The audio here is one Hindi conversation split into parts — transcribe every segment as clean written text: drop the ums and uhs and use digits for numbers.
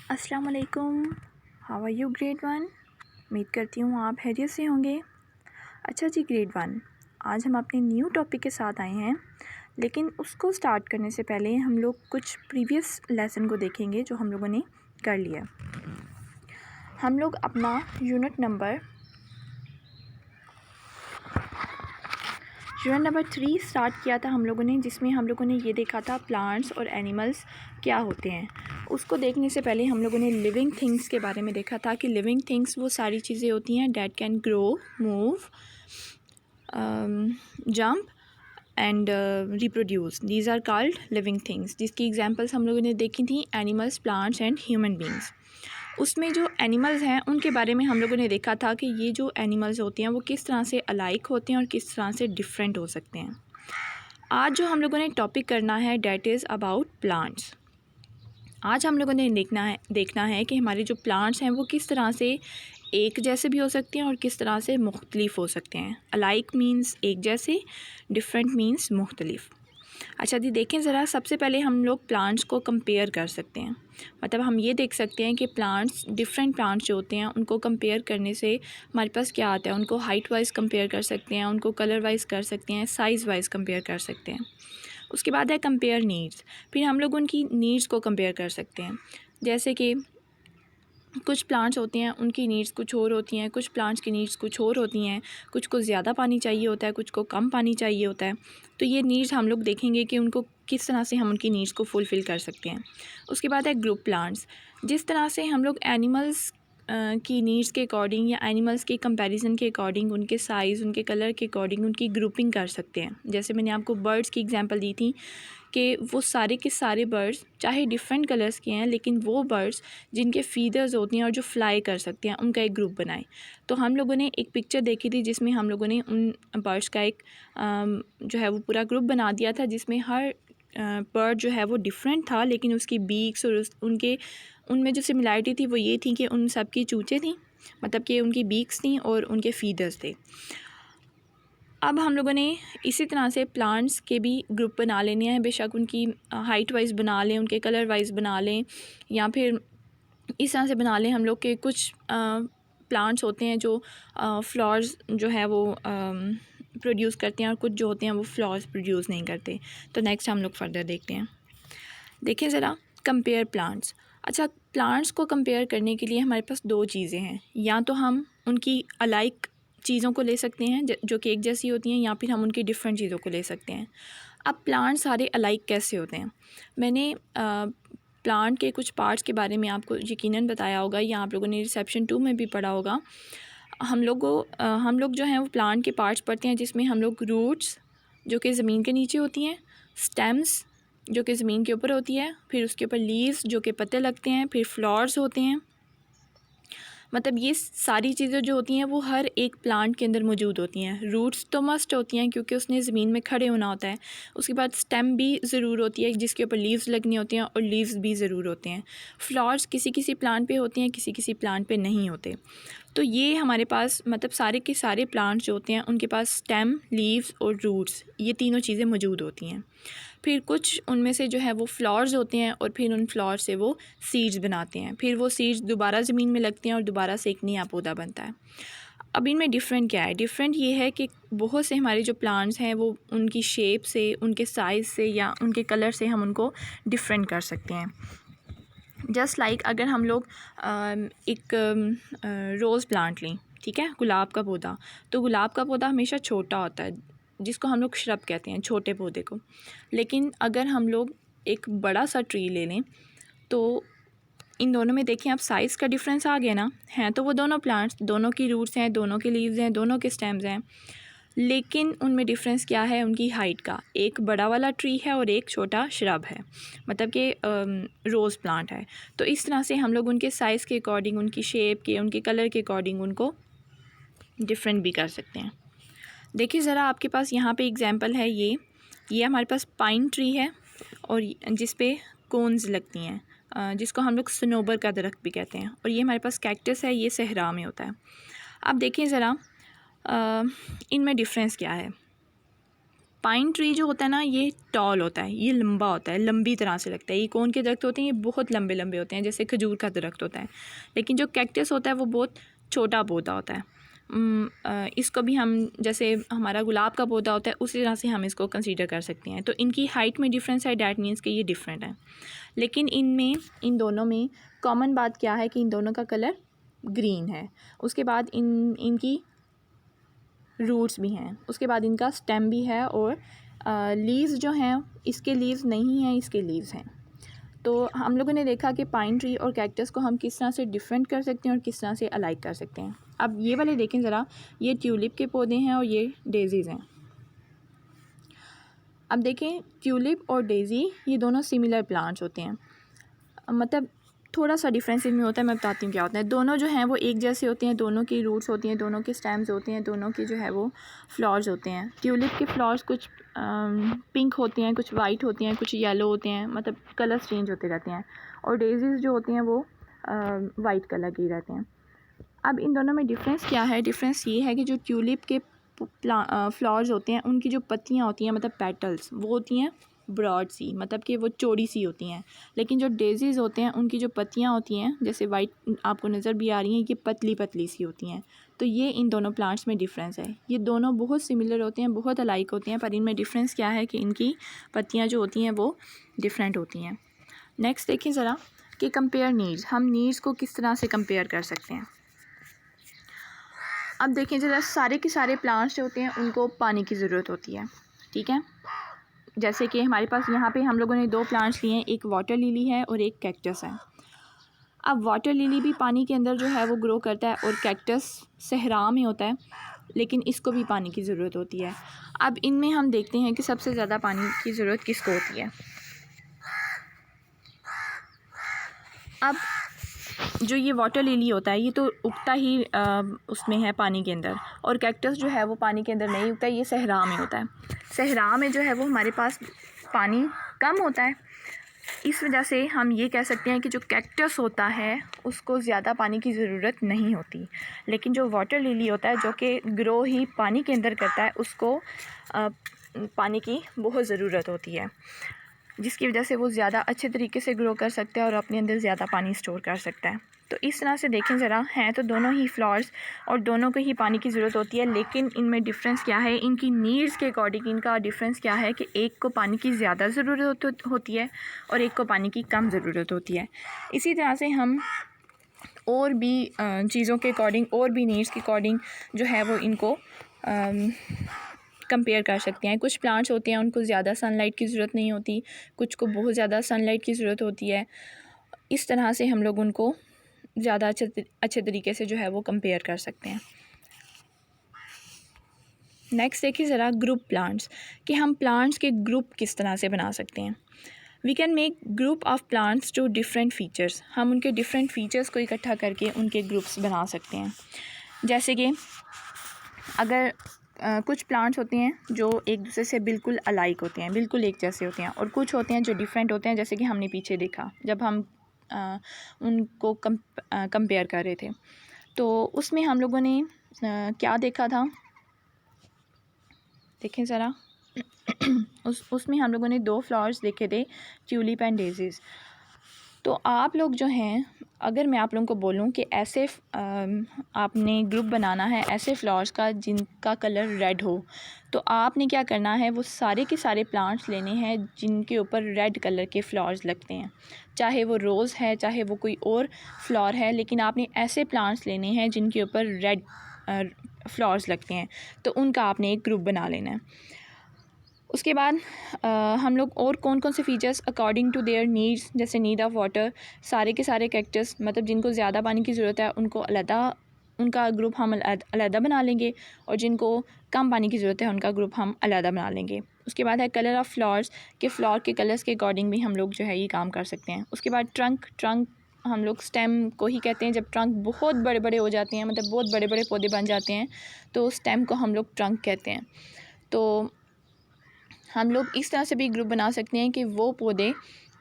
अस्सलाम वालेकुम। How are you grade one. उम्मीद करती हूँ आप खैरियत से होंगे। अच्छा जी ग्रेड वन, आज हम अपने न्यू टॉपिक के साथ आए हैं, लेकिन उसको स्टार्ट करने से पहले हम लोग कुछ प्रीवियस लेसन को देखेंगे जो हम लोगों ने कर लिया। हम लोग अपना यूनिट नंबर 3 स्टार्ट किया था हम लोगों ने, जिसमें हम लोगों ने ये देखा था प्लांट्स और एनिमल्स क्या होते हैं। उसको देखने से पहले हम लोगों ने लिविंग थिंग्स के बारे में देखा था कि लिविंग थिंग्स वो सारी चीज़ें होती हैं that can grow, move, jump and reproduce. These are called living things, जिसकी एग्जांपल्स हम लोगों ने देखी थी animals, plants and human beings. उसमें जो एनिमल्स हैं उनके बारे में हम लोगों ने देखा था कि ये जो एनिमल्स होते हैं वो किस तरह से अलाइक होते हैं और किस तरह से डिफरेंट हो सकते हैं। आज जो हम लोगों ने टॉपिक करना है डैट इज़ अबाउट प्लांट्स। आज हम लोगों ने देखना है कि हमारे जो प्लांट्स हैं वो किस तरह से एक जैसे भी हो सकते हैं और किस तरह से मुख्तलिफ हो सकते हैं। अलाइक मीन्स एक जैसे, डिफरेंट मीन्स मुख्तलिफ। अच्छा जी देखें ज़रा, सबसे पहले हम लोग प्लांट्स को कंपेयर कर सकते हैं। मतलब हम ये देख सकते हैं कि प्लांट्स, डिफरेंट प्लांट्स जो होते हैं उनको कंपेयर करने से हमारे पास क्या आता है। उनको हाइट वाइज कंपेयर कर सकते हैं, उनको कलर वाइज कर सकते हैं, साइज़ वाइज कंपेयर कर सकते हैं। उसके बाद है कंपेयर नीड्स। फिर हम लोग उनकी नीड्स को कंपेयर कर सकते हैं। जैसे कि कुछ प्लांट्स होते हैं उनकी नीड्स कुछ और होती हैं, कुछ प्लांट्स की नीड्स कुछ और होती हैं, कुछ को ज़्यादा पानी चाहिए होता है, कुछ को कम पानी चाहिए होता है। तो ये नीड्स हम लोग देखेंगे कि उनको किस तरह से हम उनकी नीड्स को फुलफ़िल कर सकते हैं। उसके बाद है ग्रुप प्लांट्स। जिस तरह से हम लोग एनिमल्स की नीड्स के अकॉर्डिंग या एनिमल्स के कंपैरिजन के अकॉर्डिंग, उनके साइज़, उनके कलर के अकॉर्डिंग उनकी ग्रुपिंग कर सकते हैं। जैसे मैंने आपको बर्ड्स की एग्जांपल दी थी कि वो सारे के सारे बर्ड्स चाहे डिफरेंट कलर्स के हैं, लेकिन वो बर्ड्स जिनके फीदर्स होती हैं और जो फ्लाई कर सकते हैं उनका एक ग्रुप बनाए। तो हम लोगों ने एक पिक्चर देखी थी जिसमें हम लोगों ने उन बर्ड्स का एक जो है वो पूरा ग्रुप बना दिया था, जिसमें हर बर्ड जो है वो डिफरेंट था, लेकिन उसकी बीक्स और उनके उनमें जो सिमिलरिटी थी वो ये थी कि उन सब की चूँचें थी, मतलब कि उनकी बीक्स थी और उनके फीदर्स थे। अब हम लोगों ने इसी तरह से प्लांट्स के भी ग्रुप बना लेने हैं। बेशक उनकी हाइट वाइज बना लें, उनके कलर वाइज बना लें, या फिर इस तरह से बना लें हम लोग के कुछ प्लांट्स होते हैं जो फ्लावर्स जो है वो प्रोड्यूस करते हैं और कुछ जो होते हैं वो फ्लावर्स प्रोड्यूस नहीं करते। तो नेक्स्ट हम लोग फर्दर देखते हैं। देखें ज़रा, कंपेयर प्लांट्स। अच्छा, प्लांट्स को कंपेयर करने के लिए हमारे पास दो चीज़ें हैं। या तो हम उनकी अलाइक चीज़ों को ले सकते हैं जो कि एक जैसी होती हैं, या फिर हम उनकी डिफरेंट चीज़ों को ले सकते हैं। अब प्लांट सारे अलाइक कैसे होते हैं? मैंने प्लांट के कुछ पार्ट्स के बारे में आपको यकीनन बताया होगा, या आप लोगों ने रिसेप्शन 2 में भी पढ़ा होगा। हम लोग जो हैं वो प्लांट के पार्ट्स पढ़ते हैं, जिसमें हम लोग रूट्स जो कि ज़मीन के नीचे होती हैं, स्टेम्स जो कि ज़मीन के ऊपर होती है, फिर उसके ऊपर लीव्स जो कि पत्ते लगते हैं, फिर फ्लावर्स होते हैं। मतलब ये सारी चीज़ें जो होती हैं वो हर एक प्लांट के अंदर मौजूद होती हैं। रूट्स तो मस्ट होती हैं क्योंकि उसने ज़मीन में खड़े होना होता है। उसके बाद स्टेम भी ज़रूर होती है जिसके ऊपर लीव्स लगनी होती हैं, और लीव्स भी ज़रूर होते हैं। फ्लावर्स किसी किसी प्लांट पे होती हैं, किसी किसी प्लांट पे नहीं होते। तो ये हमारे पास मतलब सारे के सारे प्लांट्स जो होते हैं उनके पास स्टेम, लीव्स और रूट्स, ये तीनों चीज़ें मौजूद होती हैं। फिर कुछ उनमें से जो है वो फ्लावर्स होते हैं, और फिर उन फ्लावर्स से वो सीड्स बनाते हैं। फिर वो सीड्स दोबारा ज़मीन में लगते हैं और दोबारा से एक नया पौधा बनता है। अब इनमें डिफरेंट क्या है? डिफरेंट ये है कि बहुत से हमारे जो प्लांट्स हैं वो उनकी शेप से, उनके साइज़ से या उनके कलर से हम उनको डिफरेंट कर सकते हैं। जस्ट लाइक अगर हम लोग एक रोज़ प्लांट लें, ठीक है, गुलाब का पौधा, तो गुलाब का पौधा हमेशा छोटा होता है, जिसको हम लोग श्रब कहते हैं, छोटे पौधे को। लेकिन अगर हम लोग एक बड़ा सा ट्री ले लें तो इन दोनों में देखें आप, साइज़ का डिफरेंस आ गया ना। हैं तो वो दोनों प्लांट्स, दोनों की रूट्स हैं, दोनों के लीव्स हैं, दोनों के स्टेम्स हैं, लेकिन उनमें डिफरेंस क्या है? उनकी हाइट का। एक बड़ा वाला ट्री है और एक छोटा श्रब है, मतलब कि रोज़ प्लांट है। तो इस तरह से हम लोग उनके साइज़ के अकॉर्डिंग, उनकी शेप के, उनके कलर के अकॉर्डिंग उनको डिफरेंट भी कर सकते हैं। देखिए ज़रा, आपके पास यहाँ पे एग्जांपल है, ये हमारे पास पाइन ट्री है और जिस पे कोन्स लगती हैं, जिसको हम लोग सनोबर का दरख्त भी कहते हैं। और ये हमारे पास कैक्टस है, ये सहरा में होता है। अब देखें ज़रा, इनमें डिफरेंस क्या है? पाइन ट्री जो होता है ना, ये टॉल होता है, ये लंबा होता है, लंबी तरह से लगता है। ये कौन के दरख्त होते हैं, ये बहुत लंबे लंबे होते हैं, जैसे खजूर का दरख्त होता है। लेकिन जो कैक्टस होता है वो बहुत छोटा पौधा होता है। इसको भी हम, जैसे हमारा गुलाब का पौधा होता है, उसी तरह से हम इसको कंसीडर कर सकते हैं। तो इनकी हाइट में डिफरेंस है, डैट मीन्स कि ये डिफरेंट है। लेकिन इन दोनों में कॉमन बात क्या है कि इन दोनों का कलर ग्रीन है। उसके बाद इनकी रूट्स भी हैं, उसके बाद इनका स्टेम भी है, और लीव्स जो हैं, इसके लीव्स नहीं हैं, इसके लीव्स हैं। तो हम लोगों ने देखा कि पाइन ट्री और कैक्टस को हम किस तरह से डिफरेंट कर सकते हैं और किस तरह से अलाइक कर सकते हैं। अब ये वाले देखें ज़रा, ये ट्यूलिप के पौधे हैं और ये डेज़ीज़ हैं। अब देखें, ट्यूलिप और डेज़ी ये दोनों सिमिलर प्लांट्स होते हैं, मतलब थोड़ा सा डिफरेंस इनमें होता है। मैं बताती हूँ क्या होता है। दोनों जो हैं वो एक जैसे होते हैं, दोनों की रूट्स होती हैं, दोनों के स्टेम्स होते हैं, दोनों के जो है वो फ्लावर्स होते हैं। ट्यूलिप के फ्लावर्स कुछ पिंक होते हैं, कुछ वाइट होते हैं, कुछ येलो होते हैं, मतलब कलर्स चेंज होते रहते हैं। और डेज़ीज़ जो होते हैं वो वाइट कलर के रहते हैं। अब इन दोनों में डिफरेंस क्या है? डिफरेंस ये है कि जो ट्यूलिप के फ्लावर्स होते हैं, उनकी जो पत्तियाँ होती हैं, मतलब पेटल्स, वो होती हैं ब्रॉड सी, मतलब कि वो चौड़ी सी होती हैं। लेकिन जो डेज़ीज़ होते हैं, उनकी जो पत्तियाँ होती हैं, जैसे वाइट आपको नज़र भी आ रही हैं, ये पतली पतली सी होती हैं। तो ये इन दोनों प्लांट्स में डिफरेंस है। ये दोनों बहुत सिमिलर होते हैं, बहुत अलाइक होते हैं, पर इनमें डिफरेंस क्या है कि इनकी पत्तियाँ जो होती हैं वो डिफरेंट होती हैं। नेक्स्ट देखें ज़रा कि कंपेयर नीड्स, हम नीड्स को किस तरह से कंपेयर कर सकते हैं। अब देखें ज़रा, सारे के सारे प्लांट्स जो होते हैं उनको पानी की ज़रूरत होती है, ठीक है। जैसे कि हमारे पास यहाँ पे हम लोगों ने दो प्लांट्स लिए हैं, एक वाटर लिली है और एक कैक्टस है। अब वाटर लिली भी पानी के अंदर जो है वो ग्रो करता है, और कैक्टस सहरा में होता है, लेकिन इसको भी पानी की ज़रूरत होती है। अब इनमें हम देखते हैं कि सबसे ज़्यादा पानी की ज़रूरत किसको होती है। अब जो ये वाटर लिली होता है, ये तो उगता ही उसमें है पानी के अंदर, और कैक्टस जो है वो पानी के अंदर नहीं उगता, ये सहरा में होता है। सहरा में जो है वो हमारे पास पानी कम होता है। इस वजह से हम ये कह सकते हैं कि जो कैक्टस होता है उसको ज़्यादा पानी की ज़रूरत नहीं होती, लेकिन जो वाटर लिली होता है, जो कि ग्रो ही पानी के अंदर करता है, उसको पानी की बहुत ज़रूरत होती है, जिसकी वजह से वो ज़्यादा अच्छे तरीके से ग्रो कर सकता है और अपने अंदर ज़्यादा पानी स्टोर कर सकता है। तो इस तरह से देखें ज़रा, हैं तो दोनों ही फ्लावर्स और दोनों को ही पानी की ज़रूरत होती है, लेकिन इनमें डिफरेंस क्या है, इनकी नीड्स के अकॉर्डिंग इनका डिफरेंस क्या है कि एक को पानी की ज़्यादा ज़रूरत होती है और एक को पानी की कम ज़रूरत होती है। इसी तरह से हम और भी चीज़ों के अकॉर्डिंग और भी नीड्स के अकॉर्डिंग जो है वो इनको कंपेयर कर सकते हैं। कुछ प्लांट्स होते हैं उनको ज़्यादा सनलाइट की ज़रूरत नहीं होती, कुछ को बहुत ज़्यादा सनलाइट की ज़रूरत होती है। इस तरह से हम लोग उनको ज़्यादा अच्छे तरीके से जो है वो कंपेयर कर सकते हैं। नेक्स्ट देखिए ज़रा ग्रुप प्लांट्स, कि हम प्लांट्स के ग्रुप किस तरह से बना सकते हैं। We can make group of plants to different features, हम उनके डिफरेंट फ़ीचर्स को इकट्ठा करके उनके ग्रुप्स बना सकते हैं। जैसे कि अगर कुछ प्लांट्स होते हैं जो एक दूसरे से बिल्कुल अलाइक होते हैं, बिल्कुल एक जैसे होते हैं, और कुछ होते हैं जो डिफरेंट होते हैं, जैसे कि हमने पीछे देखा जब हम उनको कंपेयर कर रहे थे, तो उसमें हम लोगों ने क्या देखा था, देखें ज़रा उसमें हम लोगों ने दो फ्लावर्स देखे थे, ट्यूलिप एंड डेज़ीज़। तो आप लोग जो हैं, अगर मैं आप लोगों को बोलूं कि ऐसे आपने ग्रुप बनाना है ऐसे फ्लावर्स का जिनका कलर रेड हो, तो आपने क्या करना है, वो सारे के सारे प्लांट्स लेने हैं जिनके ऊपर रेड कलर के फ्लावर्स लगते हैं, चाहे वो रोज़ है चाहे वो कोई और फ्लावर है, लेकिन आपने ऐसे प्लांट्स लेने हैं जिनके ऊपर रेड फ्लावर्स लगते हैं, तो उनका आपने एक ग्रुप बना लेना है। उसके बाद हम लोग और कौन कौन से features according to their needs, जैसे नीड ऑफ वाटर, सारे के सारे कैक्टस, मतलब जिनको ज़्यादा पानी की ज़रूरत है उनको अलहदा, उनका ग्रुप हम अलहदा बना लेंगे, और जिनको कम पानी की ज़रूरत है उनका ग्रुप हम अलहदा बना लेंगे। उसके बाद है कलर ऑफ़ फ्लावर्स, के फ्लावर के कलर्स के अकॉर्डिंग भी हम लोग जो है ये काम कर सकते हैं। उसके बाद ट्रंक हम लोग स्टेम को ही कहते हैं, जब ट्रंक बहुत बड़े बड़े हो जाते हैं, मतलब बहुत बड़े बड़े पौधे बन जाते हैं, तो स्टेम को हम लोग ट्रंक कहते हैं। तो हम लोग इस तरह से भी ग्रुप बना सकते हैं कि वो पौधे,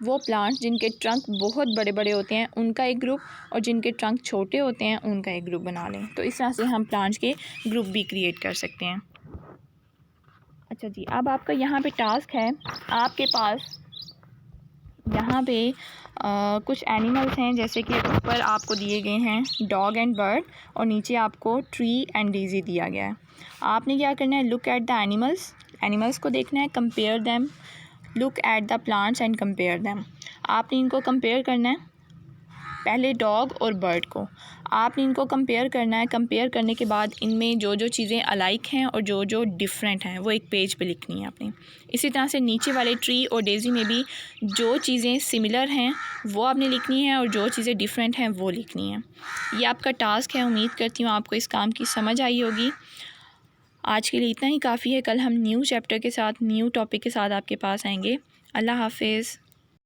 वो प्लांट्स जिनके ट्रंक बहुत बड़े बड़े होते हैं उनका एक ग्रुप, और जिनके ट्रंक छोटे होते हैं उनका एक ग्रुप बना लें। तो इस तरह से हम प्लांट्स के ग्रुप भी क्रिएट कर सकते हैं। अच्छा जी, अब आपका यहाँ पे टास्क है, आपके पास यहाँ पे कुछ एनिमल्स हैं, जैसे कि ऊपर आपको दिए गए हैं डॉग एंड बर्ड और नीचे आपको ट्री एंड डेज़ी दिया गया है। आपने क्या करना है, लुक एट द एनिमल्स को देखना है, compare them, look at the plants and compare them. आपने इनको कंपेयर करना है, पहले डॉग और बर्ड को आपने इनको कंपेयर करना है। कंपेयर करने के बाद इनमें जो जो चीज़ें अलाइक हैं और जो जो डिफरेंट हैं वो एक पेज पे लिखनी है आपने। इसी तरह से नीचे वाले ट्री और डेज़ी में भी जो चीज़ें सिमिलर हैं वो आपने लिखनी है और जो चीज़ें डिफरेंट हैं वो लिखनी है। ये आपका टास्क है। उम्मीद करती हूँ आपको इस काम की समझ आई होगी। आज के लिए इतना ही काफ़ी है। कल हम न्यू चैप्टर के साथ, न्यू टॉपिक के साथ आपके पास आएंगे। अल्लाह हाफिज़।